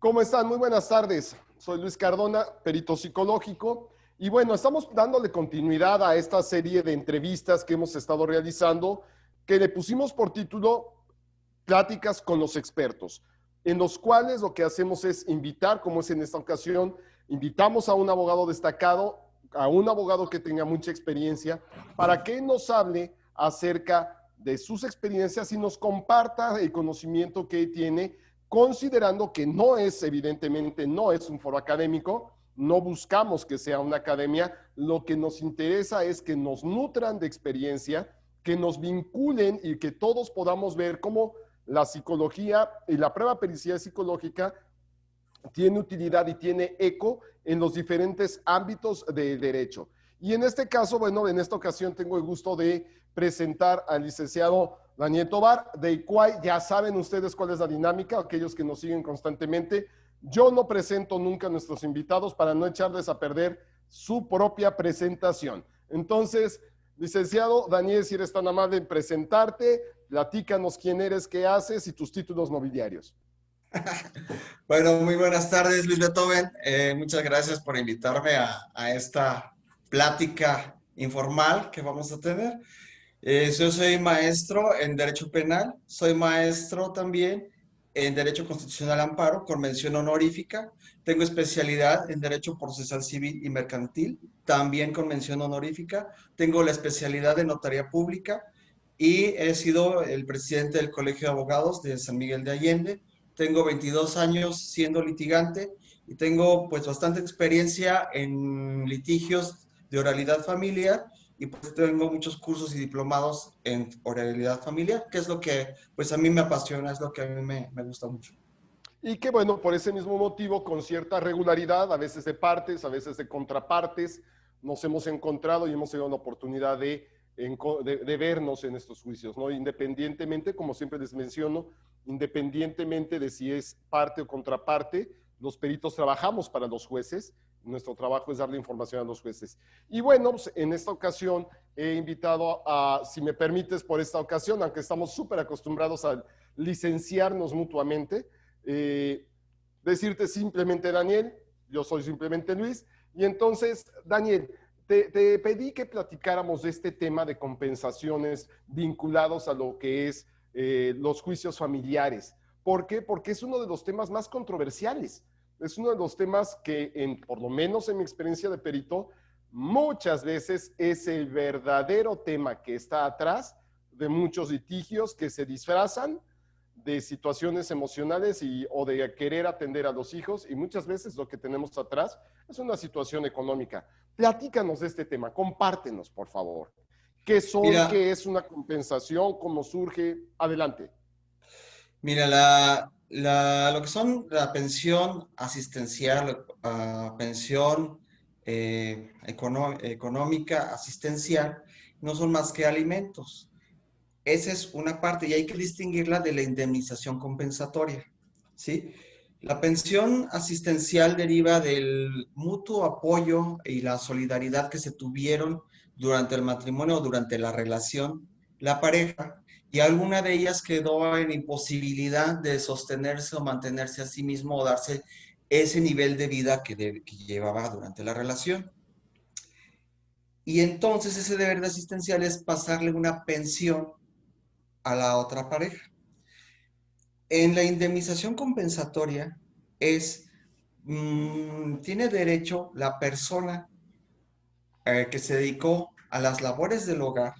¿Cómo están? Muy buenas tardes. Soy Luis Cardona, perito psicológico. Y bueno, estamos dándole continuidad a esta serie de entrevistas que hemos estado realizando, que le pusimos por título Pláticas con los expertos, en los cuales lo que hacemos es invitar, como es en esta ocasión, invitamos a un abogado destacado, a un abogado que tenga mucha experiencia, para que nos hable acerca de sus experiencias y nos comparta el conocimiento que tiene, considerando que no es, evidentemente, no es un foro académico, no buscamos que sea una academia, lo que nos interesa es que nos nutran de experiencia, que nos vinculen y que todos podamos ver cómo la psicología y la prueba pericial psicológica tiene utilidad y tiene eco en los diferentes ámbitos del derecho. Y en este caso, bueno, en esta ocasión tengo el gusto de presentar al licenciado Daniel Tovar, del cual ya saben ustedes cuál es la dinámica, aquellos que nos siguen constantemente. Yo no presento nunca a nuestros invitados para no echarles a perder su propia presentación. Entonces, licenciado Daniel, si eres tan amable en presentarte, platícanos quién eres, qué haces y tus títulos nobiliarios. Bueno, muy buenas tardes, Luis Beethoven. Muchas gracias por invitarme a esta plática informal que vamos a tener. Yo soy maestro en Derecho Penal, soy maestro también en Derecho Constitucional Amparo, con mención honorífica. Tengo especialidad en Derecho Procesal Civil y Mercantil, también con mención honorífica. Tengo la especialidad de Notaría Pública y he sido el presidente del Colegio de Abogados de San Miguel de Allende. Tengo 22 años siendo litigante y tengo pues bastante experiencia en litigios de oralidad familiar y pues tengo muchos cursos y diplomados en oralidad familiar, que es lo que pues a mí me apasiona, es lo que a mí me gusta mucho. Y que bueno, por ese mismo motivo, con cierta regularidad, a veces de partes, a veces de contrapartes, nos hemos encontrado y hemos tenido la oportunidad de vernos en estos juicios, ¿no? Independientemente, como siempre les menciono, independientemente de si es parte o contraparte, los peritos trabajamos para los jueces, nuestro trabajo es darle información a los jueces. Y bueno, pues, en esta ocasión he invitado a, si me permites por esta ocasión, aunque estamos súper acostumbrados a licenciarnos mutuamente, decirte simplemente Daniel, yo soy simplemente Luis, y entonces, Daniel, te pedí que platicáramos de este tema de compensaciones vinculados a lo que es los juicios familiares. ¿Por qué? Porque es uno de los temas más controversiales. Es uno de los temas que, por lo menos en mi experiencia de perito, muchas veces es el verdadero tema que está atrás de muchos litigios que se disfrazan de situaciones emocionales o de querer atender a los hijos, y muchas veces lo que tenemos atrás es una situación económica. Platícanos de este tema, compártenos, por favor. ¿Qué son? Mira, ¿Qué es una compensación? ¿Cómo surge? Adelante. mira, lo que son la pensión asistencial, pensión económica asistencial, no son más que alimentos. Esa es una parte y hay que distinguirla de la indemnización compensatoria, ¿sí? La pensión asistencial deriva del mutuo apoyo y la solidaridad que se tuvieron durante el matrimonio o durante la relación, la pareja, y alguna de ellas quedó en imposibilidad de sostenerse o mantenerse a sí mismo o darse ese nivel de vida que llevaba durante la relación. Y entonces ese deber de asistencial es pasarle una pensión a la otra pareja. En la indemnización compensatoria tiene derecho la persona que se dedicó a las labores del hogar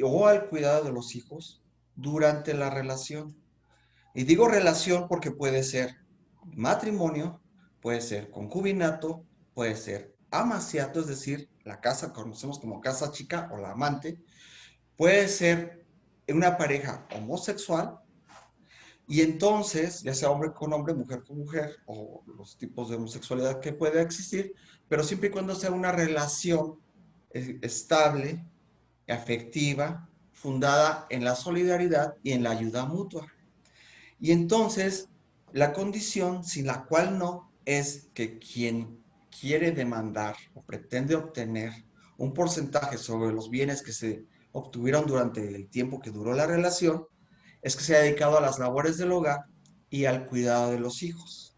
o al cuidado de los hijos durante la relación. Y digo relación porque puede ser matrimonio, puede ser concubinato, puede ser amaciato, es decir, la casa conocemos como casa chica o la amante, puede ser una pareja homosexual. Y entonces, ya sea hombre con hombre, mujer con mujer, o los tipos de homosexualidad que pueda existir, pero siempre y cuando sea una relación estable, afectiva, fundada en la solidaridad y en la ayuda mutua. Y entonces, la condición sin la cual no es que quien quiere demandar o pretende obtener un porcentaje sobre los bienes que se obtuvieron durante el tiempo que duró la relación, es que se ha dedicado a las labores del hogar y al cuidado de los hijos,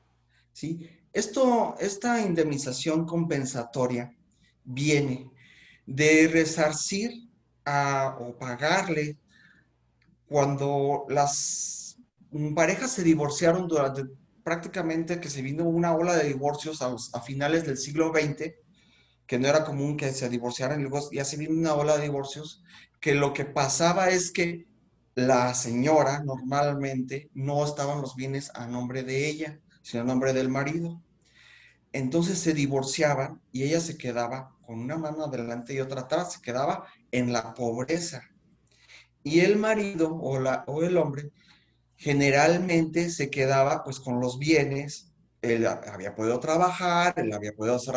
¿sí? Esta indemnización compensatoria viene de resarcir o pagarle cuando las parejas se divorciaron durante prácticamente que se vino una ola de divorcios a finales del siglo XX, que no era común que se divorciaran, y luego ya se vino una ola de divorcios, que lo que pasaba es que la señora normalmente no estaban los bienes a nombre de ella, sino a nombre del marido. Entonces se divorciaban y ella se quedaba con una mano adelante y otra atrás, se quedaba en la pobreza. Y el marido o el hombre generalmente se quedaba pues con los bienes. Él había podido trabajar, él había podido hacer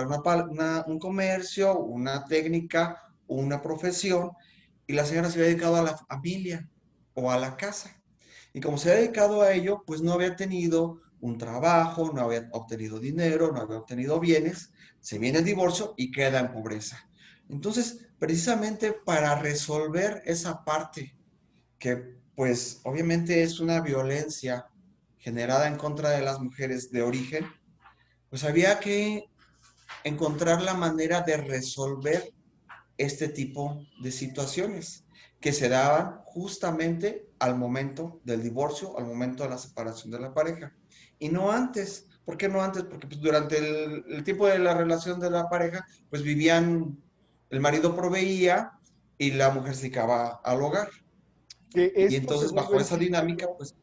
un comercio, una técnica, una profesión, y la señora se había dedicado a la familia o a la casa. Y como se había dedicado a ello, pues no había tenido un trabajo, no había obtenido dinero, no había obtenido bienes, se viene el divorcio y queda en pobreza. Entonces, precisamente para resolver esa parte que pues obviamente es una violencia generada en contra de las mujeres de origen, pues había que encontrar la manera de resolver este tipo de situaciones que se daban justamente al momento del divorcio, al momento de la separación de la pareja. Y no antes. ¿Por qué no antes? Porque pues, durante el tiempo de la relación de la pareja, pues vivían, el marido proveía y la mujer se dedicaba al hogar. Que Y esto, entonces segundo bajo esa entiendo dinámica, yo, pues,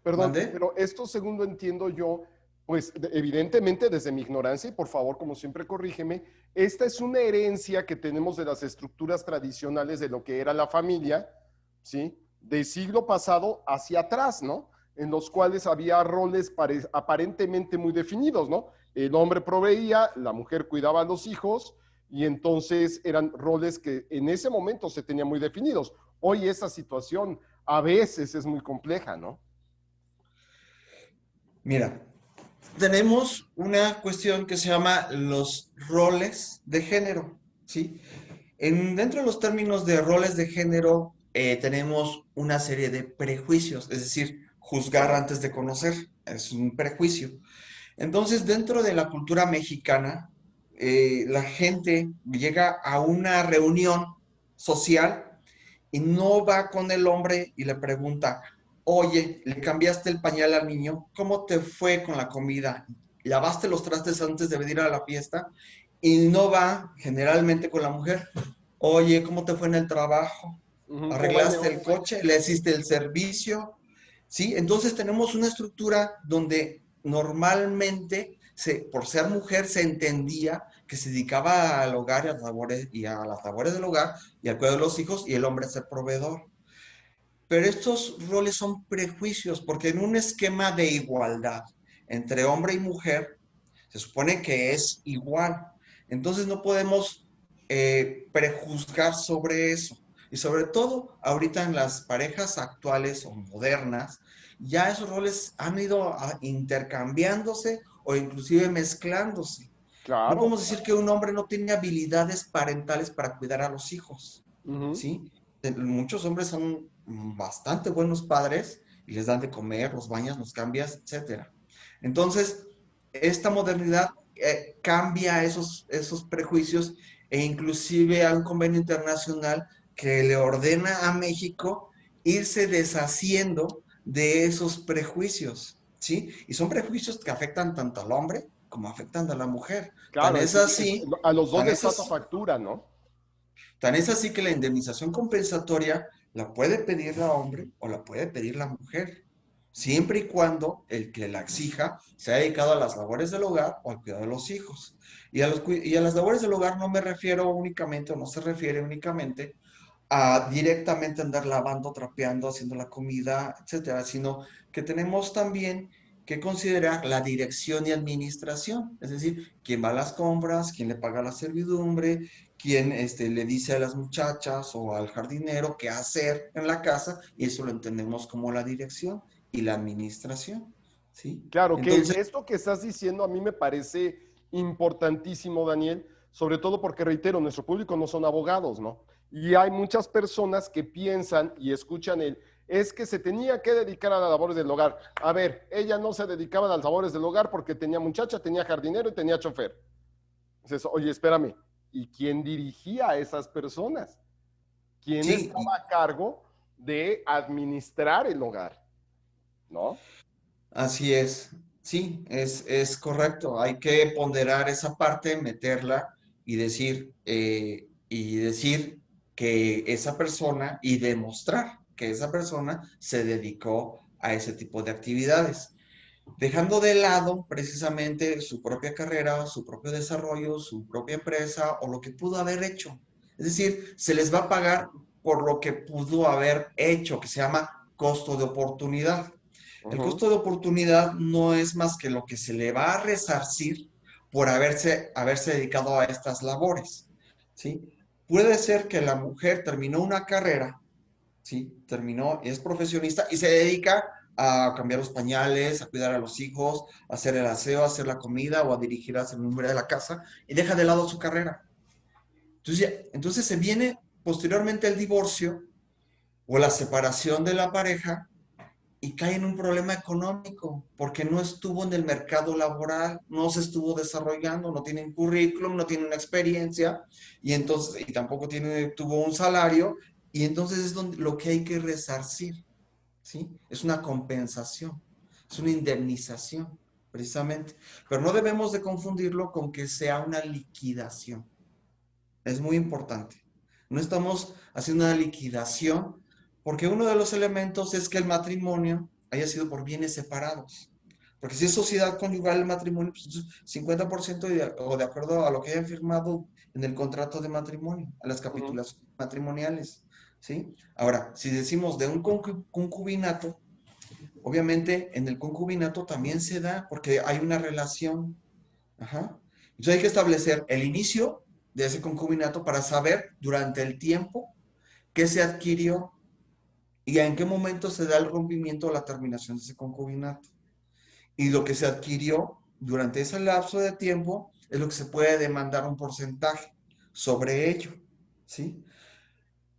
perdón, ¿mandé? pero esto, segundo entiendo yo, pues evidentemente desde mi ignorancia, y por favor, como siempre, corrígeme, esta es una herencia que tenemos de las estructuras tradicionales de lo que era la familia, ¿sí? Del siglo pasado hacia atrás, ¿no? En los cuales había roles aparentemente muy definidos, ¿no? El hombre proveía, la mujer cuidaba a los hijos, y entonces eran roles que en ese momento se tenían muy definidos. Hoy esa situación a veces es muy compleja, ¿no? Mira, tenemos una cuestión que se llama los roles de género, ¿sí? Dentro de los términos de roles de género, tenemos una serie de prejuicios, es decir, juzgar antes de conocer, es un prejuicio. Entonces, dentro de la cultura mexicana, la gente llega a una reunión social y no va con el hombre y le pregunta, oye, ¿le cambiaste el pañal al niño? ¿Cómo te fue con la comida? ¿Lavaste los trastes antes de venir a la fiesta? Y no va generalmente con la mujer, oye, ¿cómo te fue en el trabajo? Ujú, ¿cómo va el ¿Arreglaste el negocio? coche? ¿Le hiciste el servicio? ¿Sí? Entonces tenemos una estructura donde normalmente, por ser mujer, se entendía que se dedicaba al hogar y a las labores del hogar y al cuidado de los hijos y el hombre ser proveedor. Pero estos roles son prejuicios porque en un esquema de igualdad entre hombre y mujer se supone que es igual. Entonces no podemos prejuzgar sobre eso. Y sobre todo ahorita en las parejas actuales o modernas, ya esos roles han ido intercambiándose o inclusive mezclándose. No Claro. podemos decir que un hombre no tiene habilidades parentales para cuidar a los hijos, Ujú. ¿sí? Muchos hombres son bastante buenos padres y les dan de comer, los bañas, los cambias, etcétera. Entonces, esta modernidad cambia esos prejuicios e inclusive hay un convenio internacional que le ordena a México irse deshaciendo de esos prejuicios, ¿sí? Y son prejuicios que afectan tanto al hombre como afectan a la mujer. Tan Claro, es así, a los dos tan les es pasa así, factura, ¿no? tan es así que la indemnización compensatoria la puede pedir la hombre o la puede pedir la mujer, siempre y cuando el que la exija se ha dedicado a las labores del hogar o al cuidado de los hijos. Y a las labores del hogar no me refiero únicamente o no se refiere únicamente a directamente andar lavando, trapeando, haciendo la comida, etcétera, sino que tenemos también que considerar la dirección y administración, es decir, quién va a las compras, quién le paga la servidumbre, quién le dice a las muchachas o al jardinero qué hacer en la casa, y eso lo entendemos como la dirección y la administración, ¿sí? Claro, que Entonces, esto que estás diciendo a mí me parece importantísimo, Daniel, sobre todo porque, reitero, nuestro público no son abogados, ¿no? Y hay muchas personas que piensan y escuchan es que se tenía que dedicar a las labores del hogar. A ver, ella no se dedicaba a las labores del hogar porque tenía muchacha, tenía jardinero y tenía chofer. Entonces, oye, espérame, ¿y quién dirigía a esas personas? ¿Quién Sí, estaba a cargo de administrar el hogar? ¿No? así es. Sí, es correcto. Hay que ponderar esa parte, meterla y decir que esa persona y demostrar que esa persona se dedicó a ese tipo de actividades, dejando de lado precisamente su propia carrera, su propio desarrollo, su propia empresa o lo que pudo haber hecho. Es decir, se les va a pagar por lo que pudo haber hecho, que se llama costo de oportunidad. El Ujú. costo de oportunidad no es más que lo que se le va a resarcir por haberse dedicado a estas labores, ¿sí? Puede ser que la mujer terminó una carrera, ¿sí? Terminó, es profesionista y se dedica a cambiar los pañales, a cuidar a los hijos, a hacer el aseo, a hacer la comida o a dirigir a servir de la casa y deja de lado su carrera. Entonces se viene posteriormente el divorcio o la separación de la pareja y cae en un problema económico porque no estuvo en el mercado laboral, no se estuvo desarrollando, no tiene un currículum, no tiene una experiencia y entonces y tampoco tuvo un salario y entonces es donde lo que hay que resarcir, ¿sí? Es una compensación, es una indemnización, precisamente. Pero no debemos de confundirlo con que sea una liquidación. Es muy importante. No estamos haciendo una liquidación porque uno de los elementos es que el matrimonio haya sido por bienes separados. Porque si es sociedad conyugal el matrimonio, pues entonces 50% o de acuerdo a lo que hayan firmado en el contrato de matrimonio, a las Ujú. capitulas matrimoniales, ¿sí? Ahora, si decimos de un concubinato, obviamente en el concubinato también se da porque hay una relación. Ajá. Entonces hay que establecer el inicio de ese concubinato para saber durante el tiempo qué se adquirió y en qué momento se da el rompimiento o la terminación de ese concubinato. Y lo que se adquirió durante ese lapso de tiempo es lo que se puede demandar un porcentaje sobre ello, ¿sí?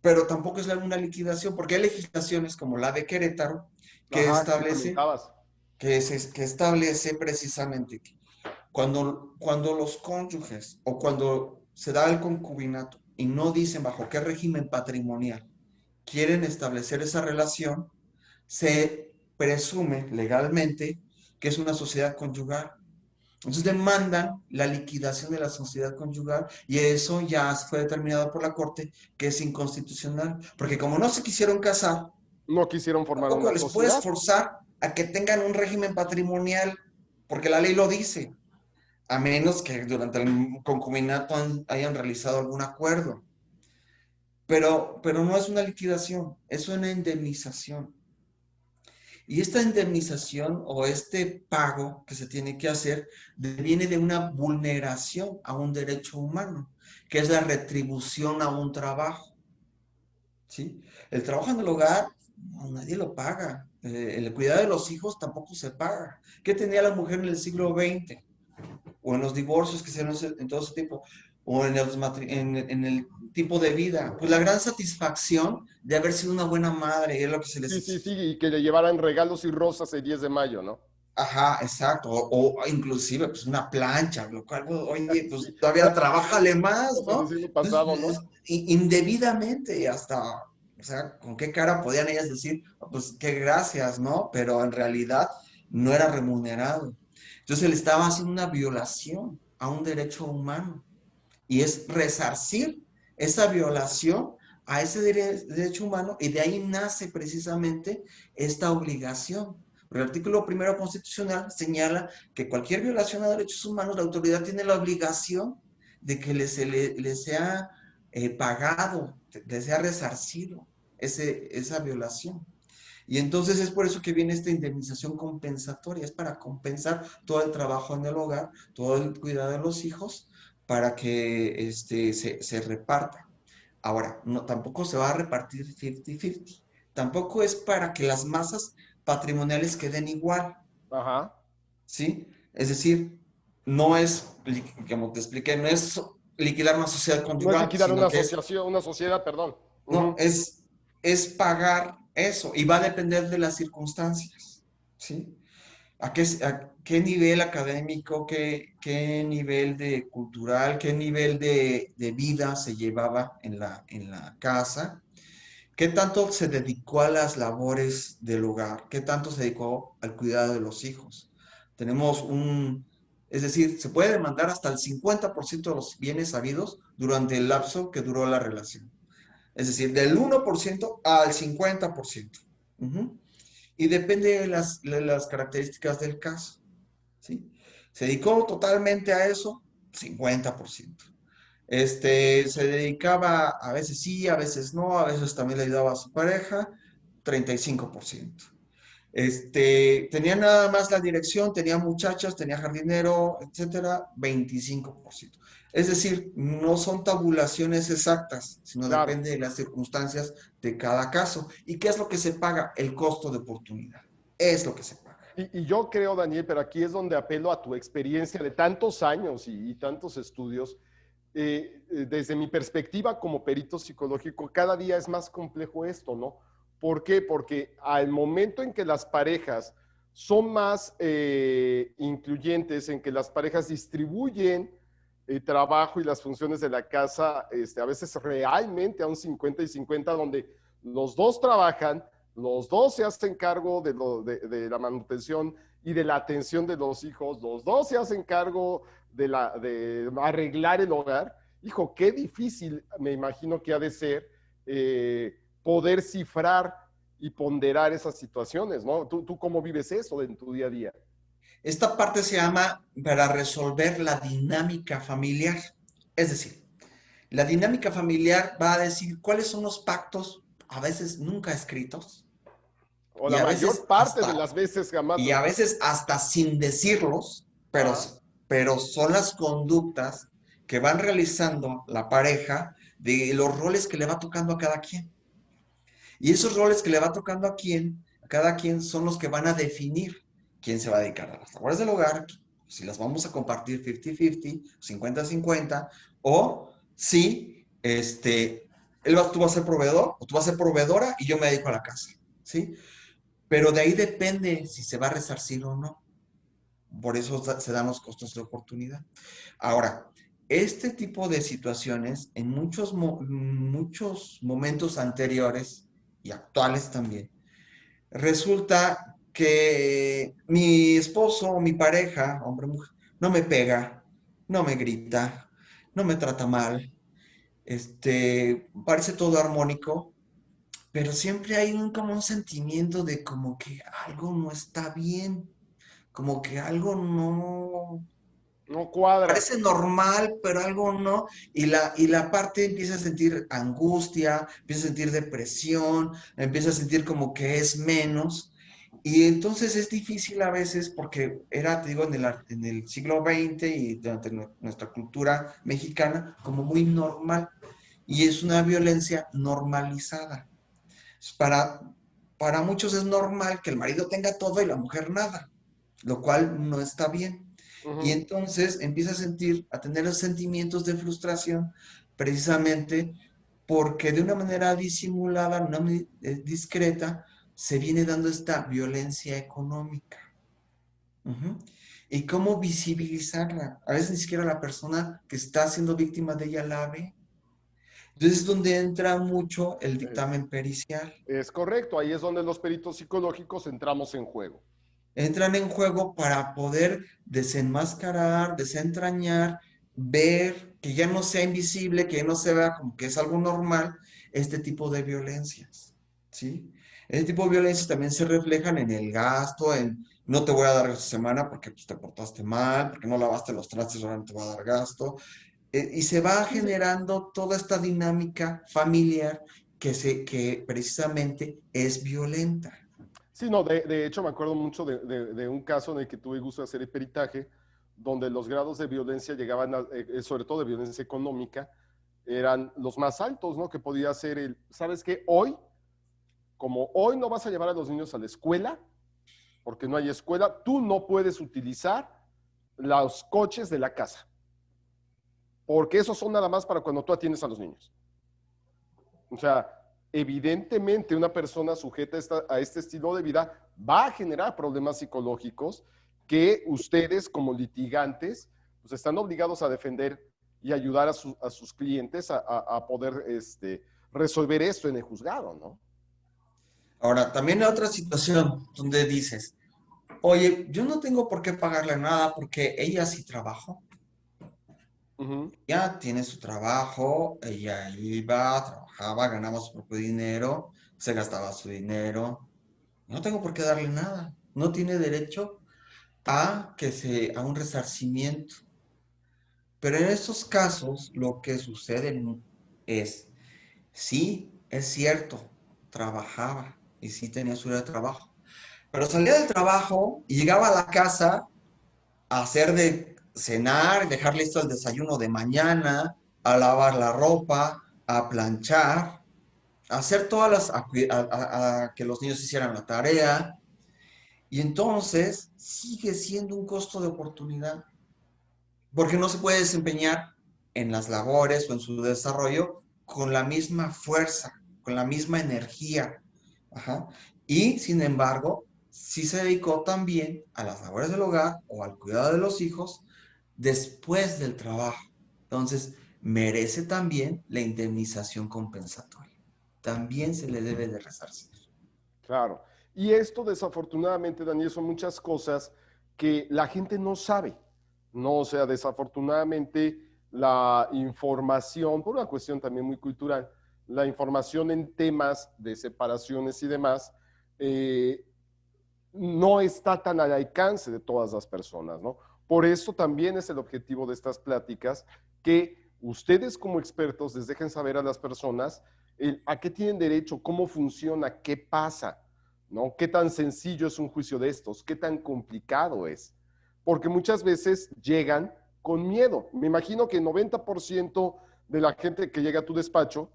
Pero tampoco es una liquidación, porque hay legislaciones como la de Querétaro que Ajá, que establece, comentabas. que establece precisamente que cuando los cónyuges o cuando se da el concubinato y no dicen bajo qué régimen patrimonial quieren establecer esa relación, se presume legalmente que es una sociedad conyugal. Entonces demandan la liquidación de la sociedad conyugal y eso ya fue determinado por la Corte que es inconstitucional, porque como no se quisieron casar, No quisieron formar tampoco una les puedes sociedad. forzar a que tengan un régimen patrimonial, porque la ley lo dice a menos que durante el concubinato hayan realizado algún acuerdo. Pero no es una liquidación, es una indemnización. Y esta indemnización o este pago que se tiene que hacer viene de una vulneración a un derecho humano, que es la retribución a un trabajo. ¿Sí? El trabajo en el hogar, no, nadie lo paga. El cuidado de los hijos tampoco se paga. ¿Qué tenía la mujer en el siglo XX? O en los divorcios que se dan en todo ese tiempo, o en el tipo de vida. Pues la gran satisfacción de haber sido una buena madre, es lo que se les Sí, sí, sí, exige. y que le llevaran regalos y rosas el 10 de mayo, ¿no? Ajá, exacto. O inclusive, pues una plancha, lo cual, pues, oye, Sí, pues todavía trabájale más, cosas del ¿no? siglo Entonces, pasado, ¿no? indebidamente, hasta, o sea, ¿con qué cara podían ellas decir, pues qué gracias, ¿no? Pero en realidad no era remunerado. Entonces, él estaba haciendo una violación a un derecho humano y es resarcir esa violación a ese derecho humano y de ahí nace precisamente esta obligación. El artículo primero constitucional señala que cualquier violación a derechos humanos, la autoridad tiene la obligación de que le sea pagado, le sea resarcido esa violación. Y entonces es por eso que viene esta indemnización compensatoria, es para compensar todo el trabajo en el hogar, todo el cuidado de los hijos, para que se reparta. Ahora, no, tampoco se va a repartir 50-50, tampoco es para que las masas patrimoniales queden igual, Ajá. ¿sí? Es decir, no es, como te expliqué, no es liquidar una sociedad No es conyugal, liquidar sino una que es asociación, una sociedad, perdón. no, Ujú. es pagar Eso, y va a depender de las circunstancias, ¿sí? A qué nivel académico, qué nivel de cultural, qué nivel de vida se llevaba en la casa, qué tanto se dedicó a las labores del hogar, qué tanto se dedicó al cuidado de los hijos. Es decir, se puede demandar hasta el 50% de los bienes habidos durante el lapso que duró la relación. Es decir, del 1% al 50%. Ujú. Y depende de las características del caso. ¿Sí? Se dedicó totalmente a eso, 50%. Se dedicaba a veces sí, a veces no, a veces también le ayudaba a su pareja, 35%. Tenía nada más la dirección, tenía muchachas, tenía jardinero, etcétera, 25%. Es decir, no son tabulaciones exactas, sino Claro. depende de las circunstancias de cada caso. ¿Y qué es lo que se paga? El costo de oportunidad. Es lo que se paga. Y yo creo, Daniel, pero aquí es donde apelo a tu experiencia de tantos años y tantos estudios. Desde mi perspectiva como perito psicológico, cada día es más complejo esto, ¿no? ¿Por qué? Porque al momento en que las parejas son más incluyentes, en que las parejas distribuyen el trabajo y las funciones de la casa, a veces realmente a un 50 y 50, donde los dos trabajan, los dos se hacen cargo de la manutención y de la atención de los hijos, los dos se hacen cargo de arreglar el hogar. Hijo, qué difícil me imagino que ha de ser poder cifrar y ponderar esas situaciones, ¿no? ¿Tú cómo vives eso en tu día a día? Esta parte se llama para resolver la dinámica familiar. Es decir, la dinámica familiar va a decir cuáles son los pactos, a veces nunca escritos, O y la a mayor veces parte de hasta, las veces jamás y los... a veces hasta sin decirlos, Ajá. pero son las conductas que van realizando la pareja de los roles que le va tocando a cada quien. Y esos roles que le va tocando a cada quien son los que van a definir quién se va a dedicar a las labores del hogar, si las vamos a compartir 50-50, 50-50, o si tú vas a ser proveedor o tú vas a ser proveedora y yo me dedico a la casa, ¿sí? Pero de ahí depende si se va a resarcir o no. Por eso se dan los costos de oportunidad. Ahora, este tipo de situaciones en muchos momentos anteriores y actuales también, resulta que mi esposo o mi pareja, hombre o mujer, no me pega, no me grita, no me trata mal, parece todo armónico, pero siempre hay como un sentimiento de como que algo no está bien, como que algo no, No cuadra. parece normal, pero algo no, y la parte empieza a sentir angustia, empieza a sentir depresión, empieza a sentir como que es menos, y entonces es difícil a veces porque era, te digo, en el siglo XX y durante nuestra cultura mexicana, como muy normal, y es una violencia normalizada. Para, para muchos es normal que el marido tenga todo y la mujer nada, lo cual no está bien. Y Ujú. entonces empieza a tener los sentimientos de frustración precisamente porque de una manera disimulada, no discreta, se viene dando esta violencia económica. Ujú. ¿Y cómo visibilizarla? A veces ni siquiera la persona que está siendo víctima de ella la ve. Entonces es donde entra mucho el Es, dictamen pericial. es correcto, ahí es donde los peritos psicológicos entramos en juego. Entran en juego para poder desenmascarar, desentrañar, ver que ya no sea invisible, que ya no se vea como que es algo normal, este tipo de violencias, ¿sí? Este tipo de violencias también se reflejan en el gasto, en no te voy a dar esta semana porque pues, te portaste mal, porque no lavaste los trastes, ahora no te voy a dar gasto. Y se va Sí, sí. generando toda esta dinámica familiar que precisamente es violenta. Sí, no, de hecho me acuerdo mucho de un caso en el que tuve gusto de hacer el peritaje, donde los grados de violencia llegaban, sobre todo de violencia económica, eran los más altos, ¿no? Que podía ser ¿sabes qué? Hoy, como hoy no vas a llevar a los niños a la escuela, porque no hay escuela, tú no puedes utilizar los coches de la casa, porque esos son nada más para cuando tú atiendes a los niños. O sea, evidentemente una persona sujeta a este estilo de vida va a generar problemas psicológicos que ustedes como litigantes pues están obligados a defender y ayudar a sus clientes a poder resolver esto en el juzgado, ¿no? Ahora, también hay otra situación donde dices, oye, yo no tengo por qué pagarle nada porque ella sí trabajó. Ujú. Ya tiene su trabajo, ella iba, trabajaba, ganaba su propio dinero, se gastaba su dinero. No tengo por qué darle nada. No tiene derecho a un resarcimiento. Pero en estos casos, lo que sucede es, sí, es cierto, trabajaba y sí tenía su hora de trabajo. Pero salía del trabajo y llegaba a la casa a hacer de cenar, dejar listo el desayuno de mañana, a lavar la ropa, a planchar, a hacer todas a que los niños hicieran la tarea. Y entonces sigue siendo un costo de oportunidad, porque no se puede desempeñar en las labores o en su desarrollo con la misma fuerza, con la misma energía. Ajá. Y sin embargo, sí se dedicó también a las labores del hogar o al cuidado de los hijos después del trabajo. Entonces, merece también la indemnización compensatoria. También se le debe de resarcir. Claro. Y esto desafortunadamente, Daniel, son muchas cosas que la gente no sabe. No, o sea, desafortunadamente la información, por una cuestión también muy cultural, la información en temas de separaciones y demás, eh, no está tan al alcance de todas las personas, ¿no? Por eso también es el objetivo de estas pláticas, que ustedes como expertos les dejen saber a las personas a qué tienen derecho, cómo funciona, qué pasa, ¿no? Qué tan sencillo es un juicio de estos, qué tan complicado es. Porque muchas veces llegan con miedo. Me imagino que el 90% de la gente que llega a tu despacho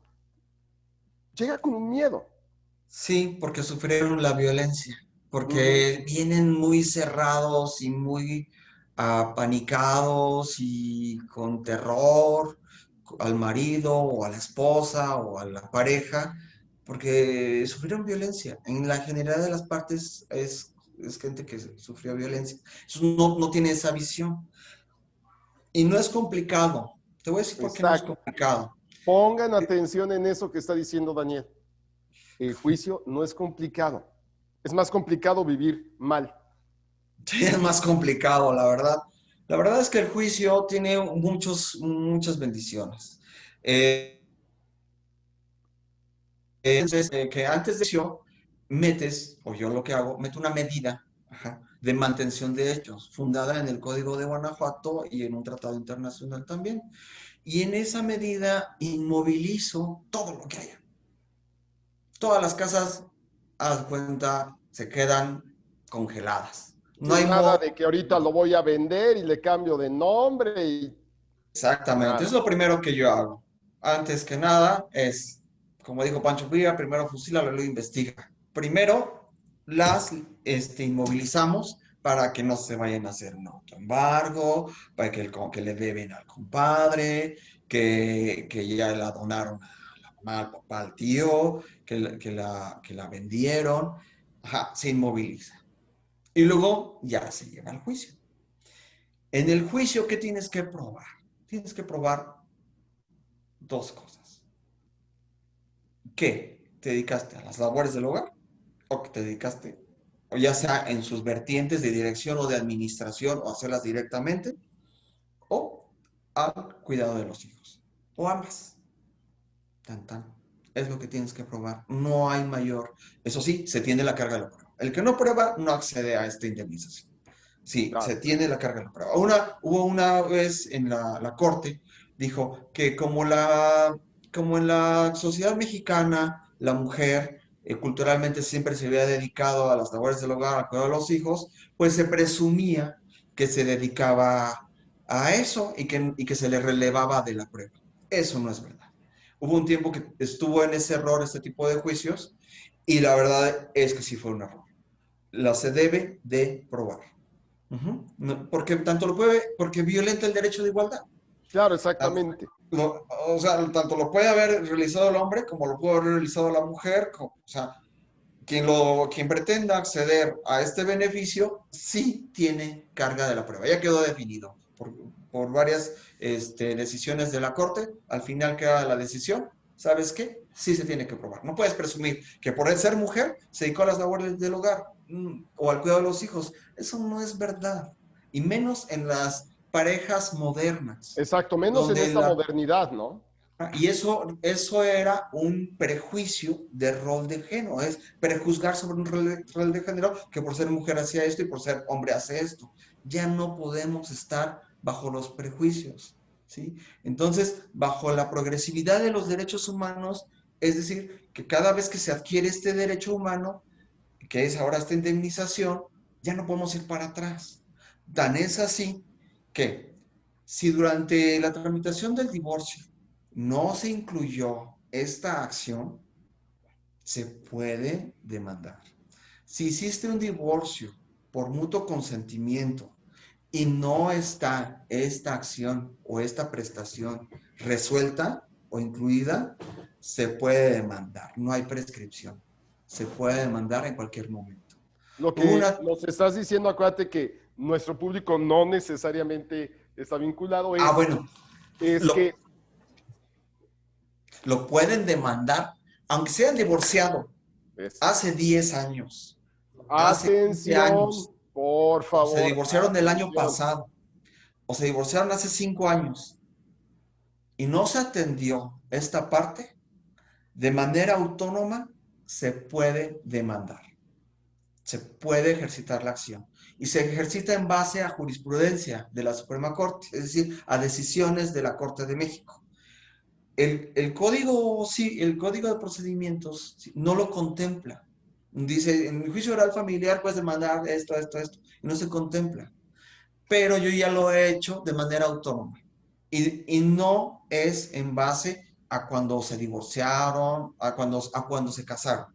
llega con un miedo. Sí, porque sufrieron la violencia, Uh -huh. porque vienen muy cerrados y muy apanicados y con terror al marido o a la esposa o a la pareja, porque sufrieron violencia. En la generalidad de las partes es gente que sufrió violencia. Eso no tiene esa visión. Y no es complicado. Te voy a decir por qué no es Exacto. complicado. Pongan atención en eso que está diciendo Daniel. El juicio no es complicado. Es más complicado vivir mal. Sí, es más complicado, la verdad. La verdad es que el juicio tiene muchas bendiciones. Eh, que antes de eso metes, o yo lo que hago, meto una medida, ajá, de mantención de hechos, fundada en el Código de Guanajuato y en un tratado internacional también. Y en esa medida inmovilizo todo lo que haya. Todas las casas, haz cuenta, se quedan congeladas. No hay Sin nada modo. de que ahorita lo voy a vender y le cambio de nombre y Exactamente, es nada. lo primero que yo hago. Antes que nada es, como dijo Pancho Villa, primero fusila, luego investiga. Primero las inmovilizamos para que no se vayan a hacer un autoembargo, para que le deben al compadre, que ya la donaron a la mamá, al papá, al tío, que la vendieron. Ajá, se inmoviliza. Y luego ya se lleva al juicio. En el juicio, ¿qué tienes que probar? Tienes que probar dos cosas. Que te dedicaste a las labores del hogar o que te dedicaste, o ya sea en sus vertientes de dirección o de administración o hacerlas directamente, o al cuidado de los hijos, o ambas. Tan, tan. Es lo que tienes que probar. No hay mayor. Eso sí, se tiene la carga de la prueba. El que no prueba no accede a esta indemnización. Sí, se Claro. tiene la carga de la prueba. Hubo una vez en la corte, dijo que como en la sociedad mexicana, la mujer culturalmente siempre se había dedicado a las labores del hogar, al cuidado de los hijos, pues se presumía que se dedicaba a eso y que se le relevaba de la prueba. Eso no es verdad. Hubo un tiempo que estuvo en ese error, este tipo de juicios, y la verdad es que sí fue un error. La se debe de probar. No, porque tanto lo puede, porque violenta el derecho de igualdad. Claro, La, exactamente. O sea, tanto lo puede haber realizado el hombre como lo puede haber realizado la mujer. O sea, quien pretenda acceder a este beneficio sí tiene carga de la prueba. Ya quedó definido por varias decisiones de la Corte. Al final queda la decisión. ¿Sabes qué? Sí se tiene que probar. No puedes presumir que por ser mujer se dedicó a las labores del hogar o al cuidado de los hijos. Eso no es verdad. Y menos en las parejas modernas, Exacto, menos en donde esta la modernidad, ¿no? y eso era un prejuicio de rol de género, es prejuzgar sobre un rol de género que por ser mujer hacía esto y por ser hombre hace esto. Ya no podemos estar bajo los prejuicios, ¿sí? Entonces, bajo la progresividad de los derechos humanos, es decir, que cada vez que se adquiere este derecho humano, que es ahora esta indemnización, ya no podemos ir para atrás. Tan es así que si durante la tramitación del divorcio no se incluyó esta acción, se puede demandar. Si hiciste un divorcio por mutuo consentimiento y no está esta acción o esta prestación resuelta o incluida, se puede demandar. No hay prescripción. Se puede demandar en cualquier momento. Lo Hubo que una... nos estás diciendo, acuérdate que nuestro público no necesariamente está vinculado, Bueno, es lo, que lo pueden demandar, aunque se hayan divorciado es, hace 10 años, hace 15 atención, años, por o se favor, divorciaron el año atención. pasado, o se divorciaron hace 5 años, y no se atendió esta parte, de manera autónoma se puede demandar, se puede ejercitar la acción. Y se ejercita en base a jurisprudencia de la Suprema Corte, es decir, a decisiones de la Corte de México. El código, sí, el código de procedimientos sí, no lo contempla. Dice, en el juicio oral familiar puedes demandar esto, esto, esto, y no se contempla. Pero yo ya lo he hecho de manera autónoma. Y no es en base a cuando se divorciaron, a cuando se casaron.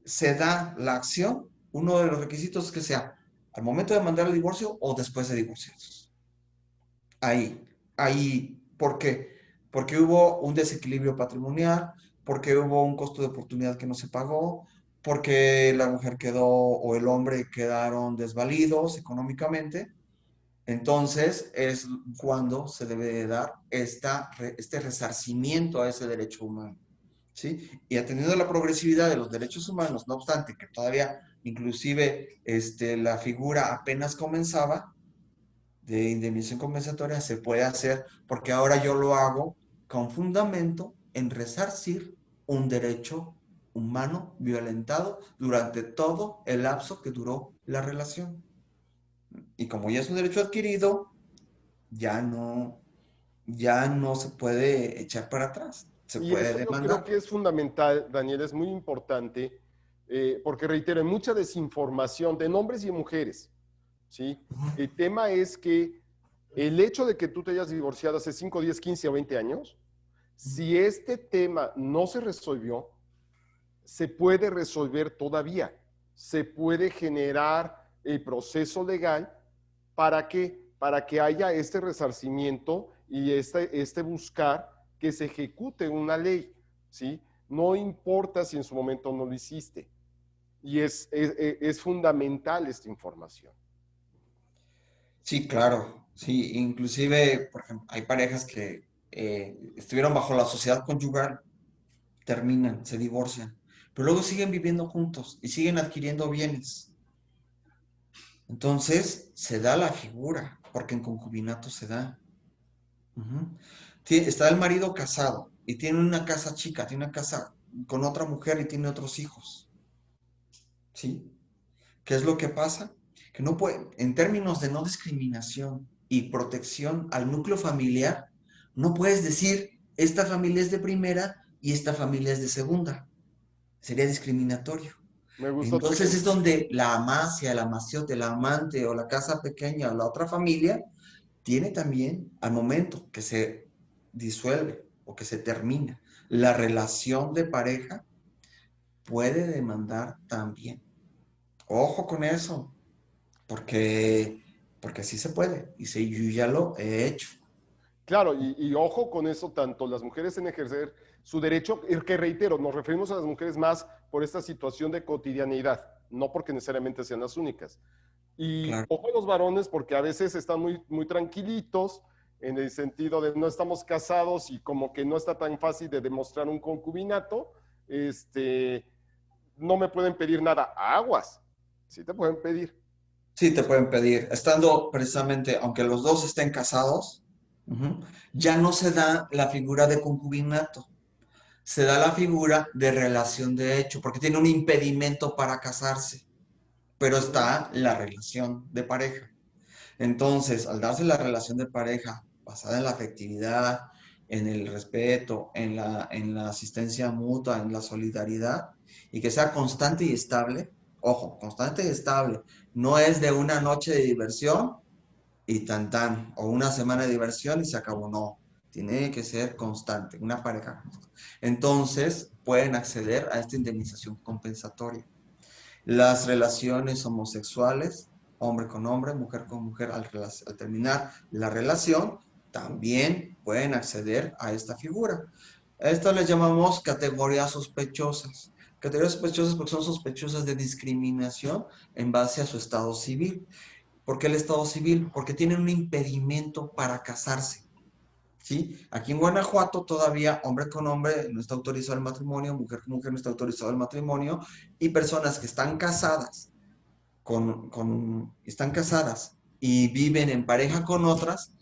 Se da la acción, uno de los requisitos es que sea al momento de mandar el divorcio o después de divorciados. Ahí, ¿por qué? Porque hubo un desequilibrio patrimonial, porque hubo un costo de oportunidad que no se pagó, porque la mujer quedó o el hombre quedaron desvalidos económicamente. Entonces es cuando se debe de dar este resarcimiento a ese derecho humano, ¿sí? Y atendiendo a la progresividad de los derechos humanos, no obstante que todavía inclusive la figura apenas comenzaba, de indemnización compensatoria se puede hacer porque ahora yo lo hago con fundamento en resarcir un derecho humano violentado durante todo el lapso que duró la relación. Y como ya es un derecho adquirido, ya no, ya no se puede echar para atrás, se Y puede eso yo creo demandar. que es fundamental, Daniel, es muy importante, porque reitero, hay mucha desinformación de hombres y de mujeres, ¿sí? El tema es que el hecho de que tú te hayas divorciado hace 5, 10, 15 o 20 años, si este tema no se resolvió, se puede resolver todavía. Se puede generar el proceso legal para que haya este resarcimiento y este buscar que se ejecute una ley, ¿sí? No importa si en su momento no lo hiciste. Y es fundamental esta información. Sí, claro, sí, inclusive, por ejemplo, hay parejas que estuvieron bajo la sociedad conyugal, terminan, se divorcian, pero luego siguen viviendo juntos y siguen adquiriendo bienes. Entonces, se da la figura, porque en concubinato se da. Ujú. Está el marido casado y tiene una casa chica, tiene una casa con otra mujer y tiene otros hijos, ¿sí? ¿Qué es lo que pasa? Que no puede, en términos de no discriminación y protección al núcleo familiar, no puedes decir, esta familia es de primera y esta familia es de segunda. Sería discriminatorio. Me gustó tu Entonces es ejemplo. donde la amacia, el amaciote, el amante o la casa pequeña o la otra familia tiene también, al momento que se disuelve o que se termina la relación de pareja, puede demandar también. Ojo con eso, porque, porque sí se puede y sí, yo ya lo he hecho. Claro, y ojo con eso, tanto las mujeres en ejercer su derecho, que reitero, nos referimos a las mujeres más por esta situación de cotidianidad, no porque necesariamente sean las únicas. Y Claro. ojo a los varones porque a veces están muy, muy tranquilitos en el sentido de no estamos casados y como que no está tan fácil de demostrar un concubinato, no me pueden pedir nada. Aguas, sí te pueden pedir. Sí, te pueden pedir, estando precisamente, aunque los dos estén casados, ujú, ya no se da la figura de concubinato, se da la figura de relación de hecho, porque tiene un impedimento para casarse, pero Ujú. está la relación de pareja. Entonces, al darse la relación de pareja basada en la afectividad, en el respeto, en la asistencia mutua, en la solidaridad, y que sea constante y estable, ojo, constante y estable, no es de una noche de diversión y tan tan, o una semana de diversión y se acabó, no. Tiene que ser constante, una pareja. Entonces, pueden acceder a esta indemnización compensatoria. Las relaciones homosexuales, hombre con hombre, mujer con mujer, al terminar la relación, también pueden acceder a esta figura. A estas les llamamos categorías sospechosas. Categorías sospechosas porque son sospechosas de discriminación en base a su estado civil. ¿Por qué el estado civil? Porque tienen un impedimento para casarse. ¿Sí? Aquí en Guanajuato todavía hombre con hombre no está autorizado el matrimonio, mujer con mujer no está autorizado el matrimonio, y personas que están casadas están casadas y viven en pareja con otras,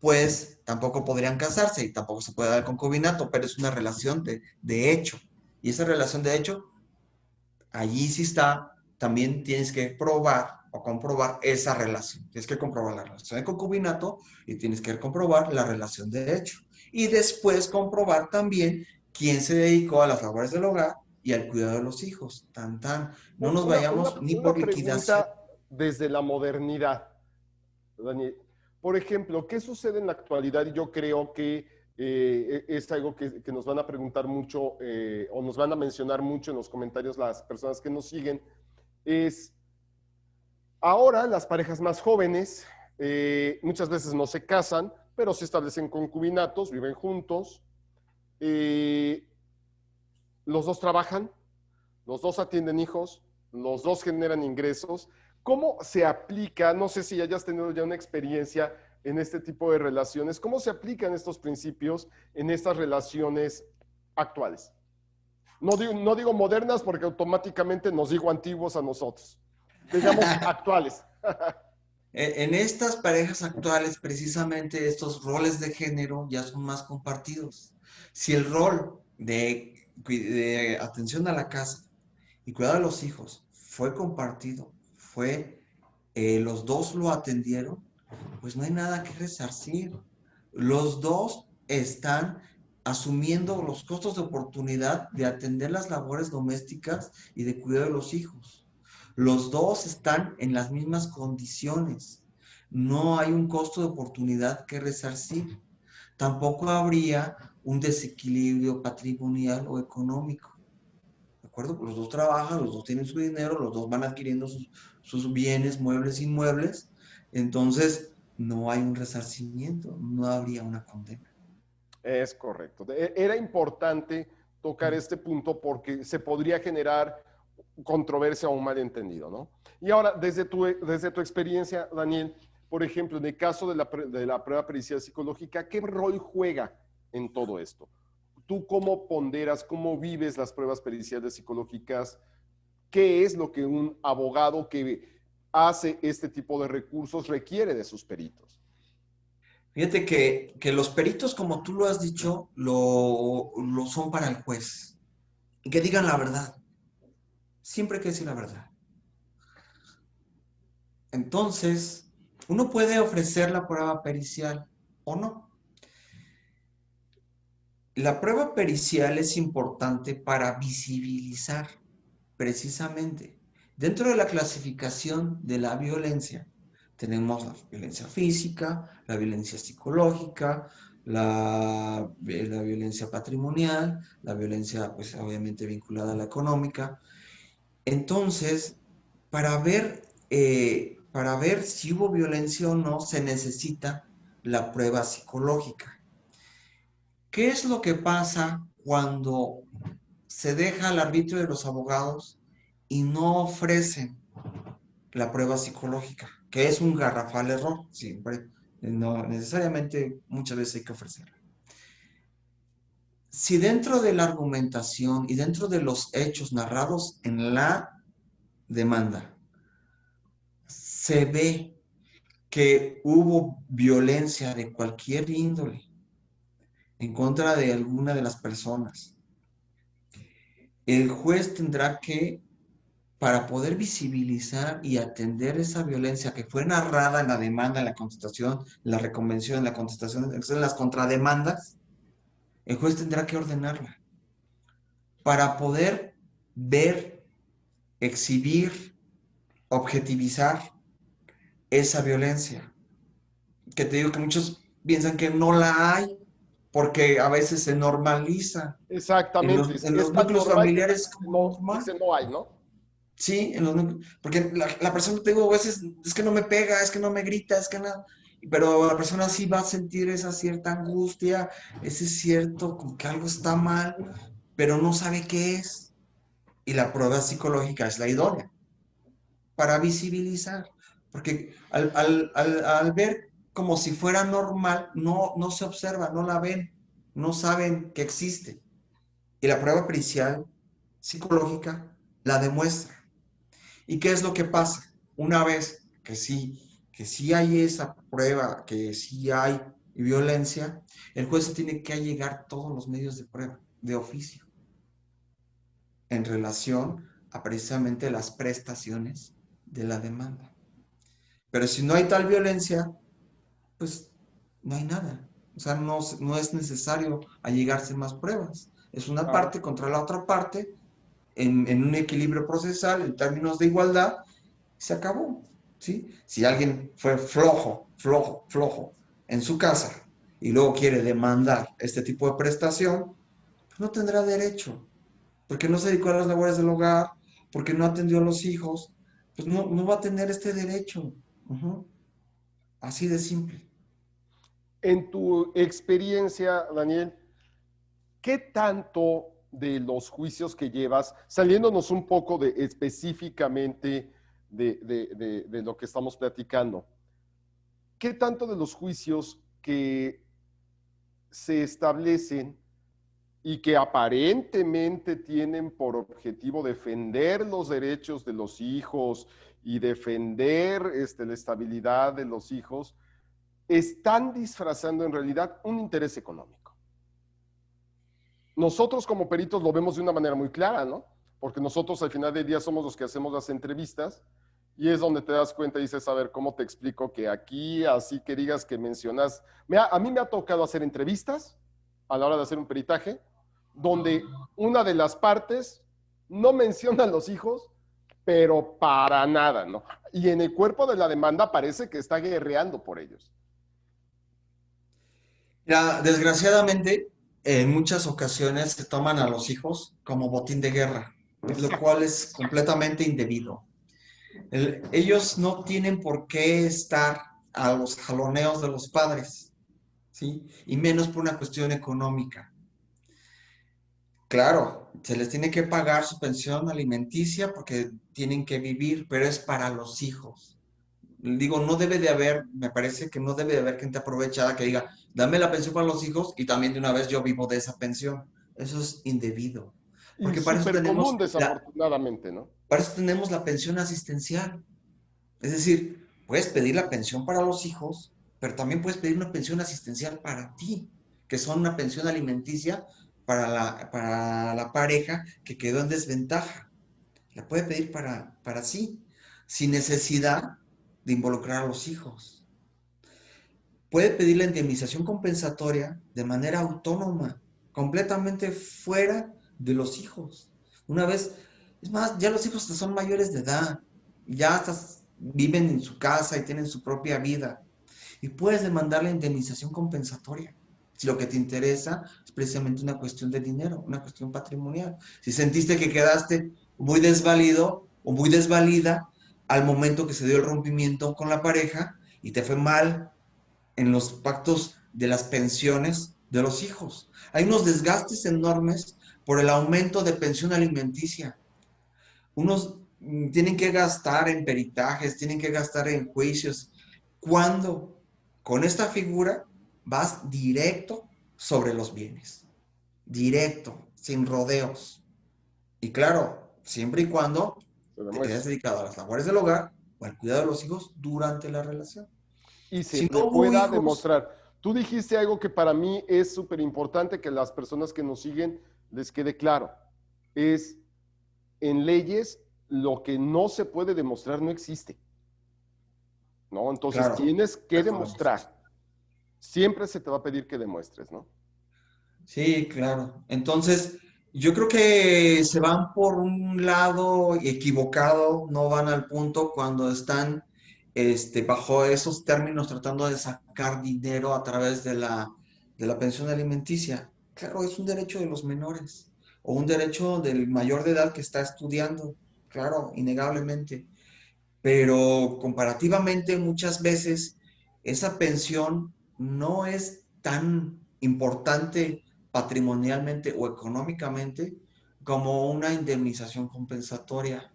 pues tampoco podrían casarse y tampoco se puede dar el concubinato, pero es una relación de hecho. Y esa relación de hecho, allí sí está, también tienes que probar o comprobar esa relación. Tienes que comprobar la relación de concubinato y tienes que comprobar la relación de hecho. Y después comprobar también quién se dedicó a las labores del hogar y al cuidado de los hijos. Tan, tan. No nos vayamos ni Una por liquidación. pregunta desde la modernidad, Daniel. Por ejemplo, ¿qué sucede en la actualidad? Y yo creo que es algo que nos van a preguntar mucho o nos van a mencionar mucho en los comentarios las personas que nos siguen, es ahora las parejas más jóvenes muchas veces no se casan, pero se establecen concubinatos, viven juntos, eh, los dos trabajan, los dos atienden hijos, los dos generan ingresos. ¿Cómo se aplica? No sé si hayas tenido ya una experiencia en este tipo de relaciones. ¿Cómo se aplican estos principios en estas relaciones actuales? No digo modernas porque automáticamente nos digo antiguos a nosotros. Digamos actuales. En estas parejas actuales, precisamente estos roles de género ya son más compartidos. Si el rol de atención a la casa y cuidado de los hijos fue compartido, los dos lo atendieron, pues no hay nada que resarcir. Los dos están asumiendo los costos de oportunidad de atender las labores domésticas y de cuidado de los hijos. Los dos están en las mismas condiciones. No hay un costo de oportunidad que resarcir. Tampoco habría un desequilibrio patrimonial o económico. ¿De acuerdo? Los dos trabajan, los dos tienen su dinero, los dos van adquiriendo sus bienes, muebles, inmuebles. Entonces, no hay un resarcimiento, no habría una condena. Es correcto. Era importante tocar este punto porque se podría generar controversia o un malentendido, ¿no? Y ahora, desde tu experiencia, Daniel, por ejemplo, en el caso de la prueba pericial psicológica, ¿qué rol juega en todo esto? ¿Tú cómo ponderas, cómo vives las pruebas periciales psicológicas? ¿Qué es lo que un abogado que hace este tipo de recursos requiere de sus peritos? Fíjate que los peritos, como tú lo has dicho, lo son para el juez. Y que digan la verdad. Siempre hay que decir la verdad. Entonces, uno puede ofrecer la prueba pericial o no. La prueba pericial es importante para visibilizar precisamente dentro de la clasificación de la violencia. Tenemos la violencia física, la violencia psicológica, la violencia patrimonial, la violencia pues obviamente vinculada a la económica. Entonces, para ver si hubo violencia o no, se necesita la prueba psicológica. ¿Qué es lo que pasa cuando se deja al arbitrio de los abogados y no ofrecen la prueba psicológica? Que es un garrafal error, siempre. No necesariamente muchas veces hay que ofrecerla. Si dentro de la argumentación y dentro de los hechos narrados en la demanda se ve que hubo violencia de cualquier índole en contra de alguna de las personas, el juez tendrá que, para poder visibilizar y atender esa violencia que fue narrada en la demanda, en la contestación, en la reconvención, en la contestación, en las contrademandas, el juez tendrá que ordenarla para poder ver, exhibir, objetivizar esa violencia. Que te digo que muchos piensan que no la hay porque a veces se normaliza. Exactamente, En es los tan núcleos normal que familiares como no, normal. dice no hay, ¿no? Sí, porque la persona, te digo, a veces es que no me pega, es que no me grita, es que nada. Pero la persona sí va a sentir esa cierta angustia, ese cierto, como que algo está mal, pero no sabe qué es. Y la prueba psicológica es la idónea para visibilizar. Porque al ver como si fuera normal, no se observa, no la ven, no saben que existe. Y la prueba pericial psicológica la demuestra. ¿Y qué es lo que pasa? Una vez que sí hay esa prueba, que sí hay violencia, el juez tiene que allegar todos los medios de prueba, de oficio, en relación a precisamente las prestaciones de la demanda. Pero si no hay tal violencia, pues no hay nada. O sea, no es necesario allegarse más pruebas. Es una Claro. parte contra la otra parte en un equilibrio procesal, en términos de igualdad, se acabó, ¿sí? Si alguien fue flojo en su casa y luego quiere demandar este tipo de prestación, pues no tendrá derecho, porque no se dedicó a las labores del hogar, porque no atendió a los hijos, pues no va a tener este derecho. Ujú. Así de simple. En tu experiencia, Daniel, ¿qué tanto de los juicios que llevas, saliéndonos un poco de específicamente de lo que estamos platicando, qué tanto de los juicios que se establecen y que aparentemente tienen por objetivo defender los derechos de los hijos y defender la estabilidad de los hijos, están disfrazando en realidad un interés económico? Nosotros como peritos lo vemos de una manera muy clara, ¿no? Porque nosotros al final del día somos los que hacemos las entrevistas y es donde te das cuenta y dices, a ver, ¿cómo te explico que aquí, así que digas que mencionas? A mí me ha tocado hacer entrevistas a la hora de hacer un peritaje, donde una de las partes no menciona a los hijos, pero para nada, ¿no? Y en el cuerpo de la demanda parece que está guerreando por ellos. Ya, desgraciadamente, en muchas ocasiones se toman a los hijos como botín de guerra, lo Exacto. cual es completamente indebido. Ellos no tienen por qué estar a los jaloneos de los padres, ¿sí? Y menos por una cuestión económica. Claro, se les tiene que pagar su pensión alimenticia porque tienen que vivir, pero es para los hijos. Digo, no debe de haber, me parece que no debe de haber gente aprovechada que diga, dame la pensión para los hijos y también de una vez yo vivo de esa pensión. Eso es indebido, Y porque para eso súper común, tenemos desafortunadamente, ¿no? para eso tenemos la pensión asistencial. Es decir, puedes pedir la pensión para los hijos, pero también puedes pedir una pensión asistencial para ti, que son una pensión alimenticia para la pareja que quedó en desventaja. La puede pedir para sí, sin necesidad de involucrar a los hijos. Puede pedir la indemnización compensatoria de manera autónoma, completamente fuera de los hijos. Una vez, es más, ya los hijos son mayores de edad, ya hasta viven en su casa y tienen su propia vida. Y puedes demandar la indemnización compensatoria. Si lo que te interesa es precisamente una cuestión de dinero, una cuestión patrimonial. Si sentiste que quedaste muy desvalido o muy desvalida al momento que se dio el rompimiento con la pareja y te fue mal en los pactos de las pensiones de los hijos. Hay unos desgastes enormes por el aumento de pensión alimenticia. Unos tienen que gastar en peritajes, tienen que gastar en juicios, cuando con esta figura vas directo sobre los bienes, directo, sin rodeos. Y claro, siempre y cuando Se te hayas demuestra. dedicado a las labores del hogar o al cuidado de los hijos durante la relación. Y Si se le no hubo pueda hijos, demostrar. Tú dijiste algo que para mí es súper importante que las personas que nos siguen les quede claro. Es en leyes lo que no se puede demostrar no existe, ¿no? Entonces claro, tienes que exactamente. demostrar. Siempre se te va a pedir que demuestres, ¿no? Sí, claro. Entonces, yo creo que se van por un lado equivocado, no van al punto cuando están bajo esos términos tratando de sacar dinero a través de la pensión alimenticia. Claro, es un derecho de los menores o un derecho del mayor de edad que está estudiando, claro, innegablemente. Pero comparativamente muchas veces esa pensión no es tan importante patrimonialmente o económicamente como una indemnización compensatoria,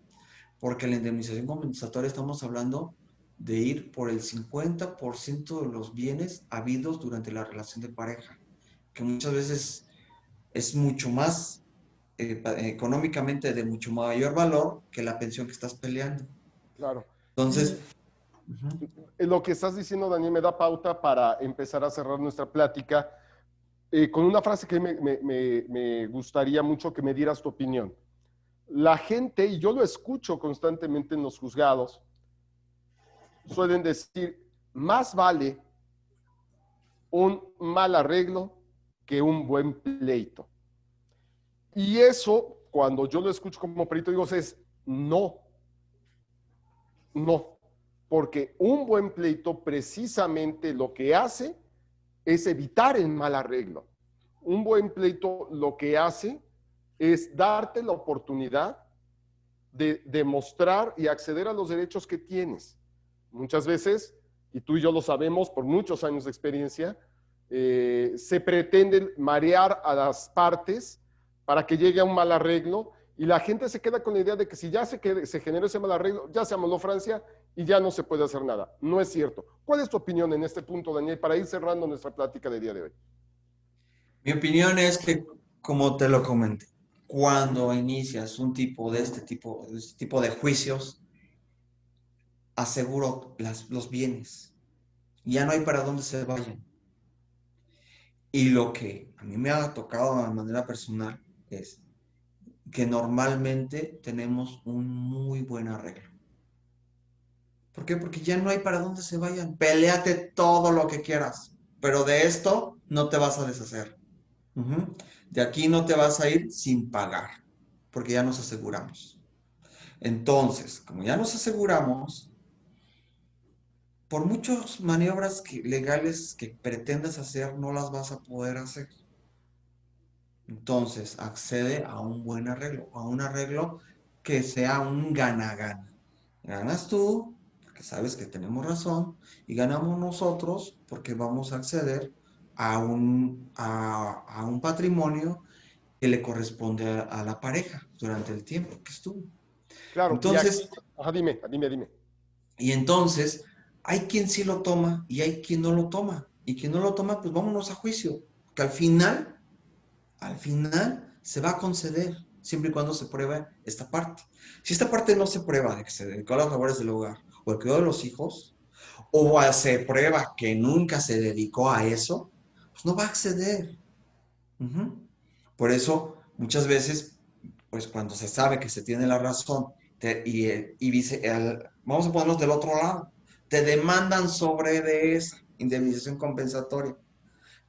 porque la indemnización compensatoria estamos hablando de ir por el 50% de los bienes habidos durante la relación de pareja, que muchas veces es mucho más económicamente de mucho mayor valor que la pensión que estás peleando. Claro. Entonces, Y ujú. lo que estás diciendo, Daniel, me da pauta para empezar a cerrar nuestra plática con una frase que me gustaría mucho que me dieras tu opinión. La gente, y yo lo escucho constantemente en los juzgados, suelen decir, más vale un mal arreglo que un buen pleito. Y eso, cuando yo lo escucho como perito, digo, es no, no, porque un buen pleito precisamente lo que hace es evitar el mal arreglo. Un buen pleito lo que hace es darte la oportunidad de demostrar y acceder a los derechos que tienes. Muchas veces, y tú y yo lo sabemos por muchos años de experiencia, se pretende marear a las partes para que llegue a un mal arreglo y la gente se queda con la idea de que si ya se generó ese mal arreglo, ya se amoló Francia y ya no se puede hacer nada. No es cierto. ¿Cuál es tu opinión en este punto, Daniel, para ir cerrando nuestra plática de día de hoy? Mi opinión es que, como te lo comenté, ¿Mm? cuando inicias un tipo de este tipo de juicios, aseguro los bienes. Ya no hay para dónde se vayan. Y lo que a mí me ha tocado de manera personal es que normalmente tenemos un muy buen arreglo. ¿Por qué? Porque ya no hay para dónde se vayan. Péleate todo lo que quieras, pero de esto no te vas a deshacer. Ujú. De aquí no te vas a ir sin pagar, porque ya nos aseguramos. Entonces, como ya nos aseguramos, por muchas maniobras legales que pretendas hacer, no las vas a poder hacer. Entonces, accede a un buen arreglo, a un arreglo que sea un gana-gana. Ganas tú, porque sabes que tenemos razón, y ganamos nosotros porque vamos a acceder a un patrimonio que le corresponde a la pareja durante el tiempo que estuvo. Claro, y aquí, Entonces, ajá, dime, dime, dime. y entonces, hay quien sí lo toma y hay quien no lo toma. Y quien no lo toma, pues vámonos a juicio. Que al final se va a conceder, siempre y cuando se pruebe esta parte. Si esta parte no se prueba de que se dedicó a las labores del hogar o el cuidado de los hijos, o se prueba que nunca se dedicó a eso, pues no va a acceder. Ujú. Por eso, muchas veces, pues cuando se sabe que se tiene la razón vamos a ponernos del otro lado, te demandan sobre de esa indemnización compensatoria.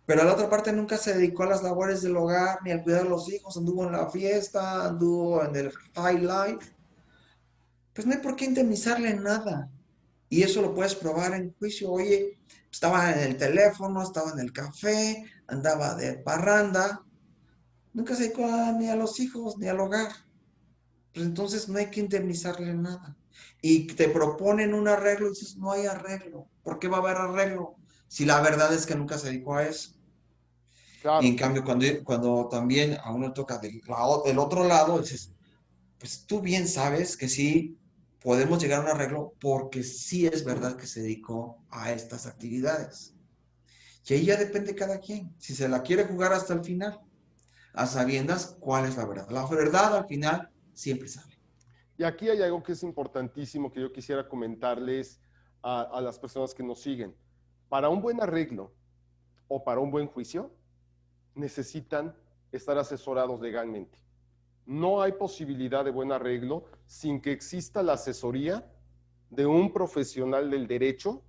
Pero la otra parte nunca se dedicó a las labores del hogar ni al cuidado de los hijos, anduvo en la fiesta, anduvo en el high life. Pues no hay por qué indemnizarle nada. Y eso lo puedes probar en juicio. Oye, estaba en el teléfono, estaba en el café, andaba de parranda. Nunca se dedicó ni a los hijos ni al hogar. Pues entonces no hay que indemnizarle nada. Y te proponen un arreglo y dices, no hay arreglo. ¿Por qué va a haber arreglo? si la verdad es que nunca se dedicó a eso. Y en Claro. cambio, cuando también a uno toca del otro lado, dices, pues tú bien sabes que sí podemos llegar a un arreglo porque sí es verdad que se dedicó a estas actividades. Y ahí ya depende cada quien, si se la quiere jugar hasta el final, a sabiendas cuál es la verdad. La verdad al final siempre sale. Y aquí hay algo que es importantísimo que yo quisiera comentarles a las personas que nos siguen. Para un buen arreglo o para un buen juicio, necesitan estar asesorados legalmente. No hay posibilidad de buen arreglo sin que exista la asesoría de un profesional del derecho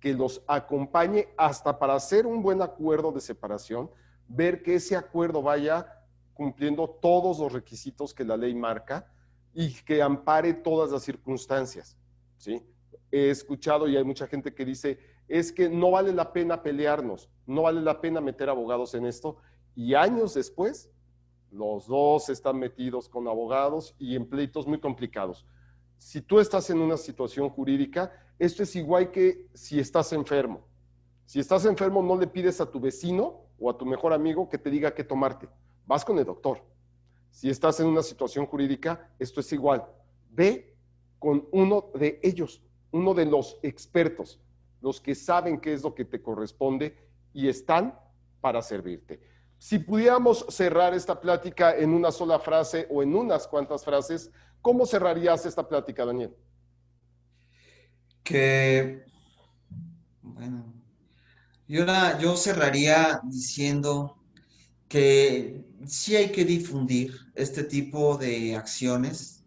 que los acompañe hasta para hacer un buen acuerdo de separación, ver que ese acuerdo vaya cumpliendo todos los requisitos que la ley marca y que ampare todas las circunstancias, ¿sí? He escuchado y hay mucha gente que dice, es que no vale la pena pelearnos, no vale la pena meter abogados en esto, y años después, los dos están metidos con abogados y en pleitos muy complicados. Si tú estás en una situación jurídica, esto es igual que si estás enfermo. Si estás enfermo, no le pides a tu vecino o a tu mejor amigo que te diga qué tomarte. Vas con el doctor. Si estás en una situación jurídica, esto es igual. Ve con uno de ellos, uno de los expertos, los que saben qué es lo que te corresponde y están para servirte. Si pudiéramos cerrar esta plática en una sola frase o en unas cuantas frases, ¿cómo cerrarías esta plática, Daniel? Que, bueno, yo cerraría diciendo que sí hay que difundir este tipo de acciones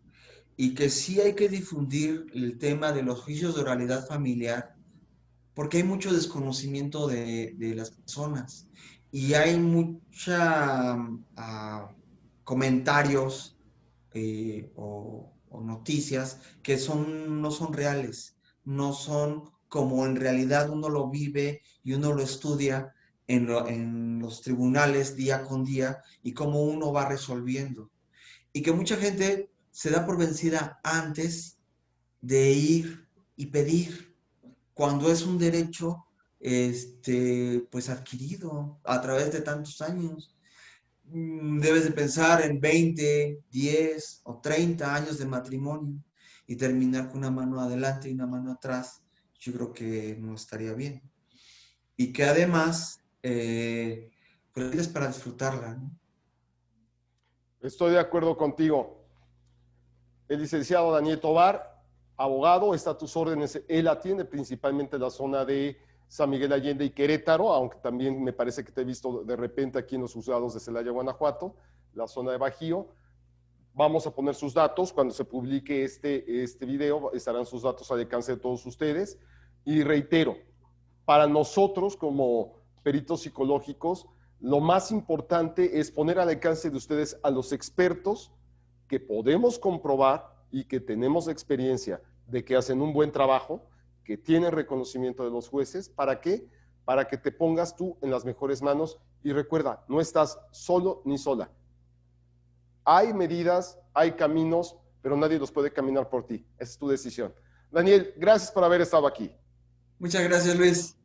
y que sí hay que difundir el tema de los juicios de oralidad familiar, porque hay mucho desconocimiento de las personas y hay mucha comentarios o noticias que no son reales, no son como en realidad uno lo vive y uno lo estudia en los tribunales día con día y cómo uno va resolviendo. Y que mucha gente se da por vencida antes de ir y pedir, cuando es un derecho pues adquirido a través de tantos años. Debes de pensar en 20, 10 o 30 años de matrimonio y terminar con una mano adelante y una mano atrás. Yo creo que no estaría bien. Y que además, pues la vida es para disfrutarla, ¿no? Estoy de acuerdo contigo. El licenciado Daniel Tobar, abogado, está a tus órdenes. Él atiende principalmente la zona de San Miguel Allende y Querétaro, aunque también me parece que te he visto de repente aquí en los juzgados de Celaya, Guanajuato, la zona de Bajío. Vamos a poner sus datos. Cuando se publique este video, estarán sus datos al alcance de todos ustedes. Y reitero, para nosotros como peritos psicológicos, lo más importante es poner al alcance de ustedes a los expertos que podemos comprobar y que tenemos experiencia de que hacen un buen trabajo, que tienen reconocimiento de los jueces. ¿Para qué? Para que te pongas tú en las mejores manos. Y recuerda, no estás solo ni sola. Hay medidas, hay caminos, pero nadie los puede caminar por ti. Esa es tu decisión. Daniel, gracias por haber estado aquí. Muchas gracias, Luis.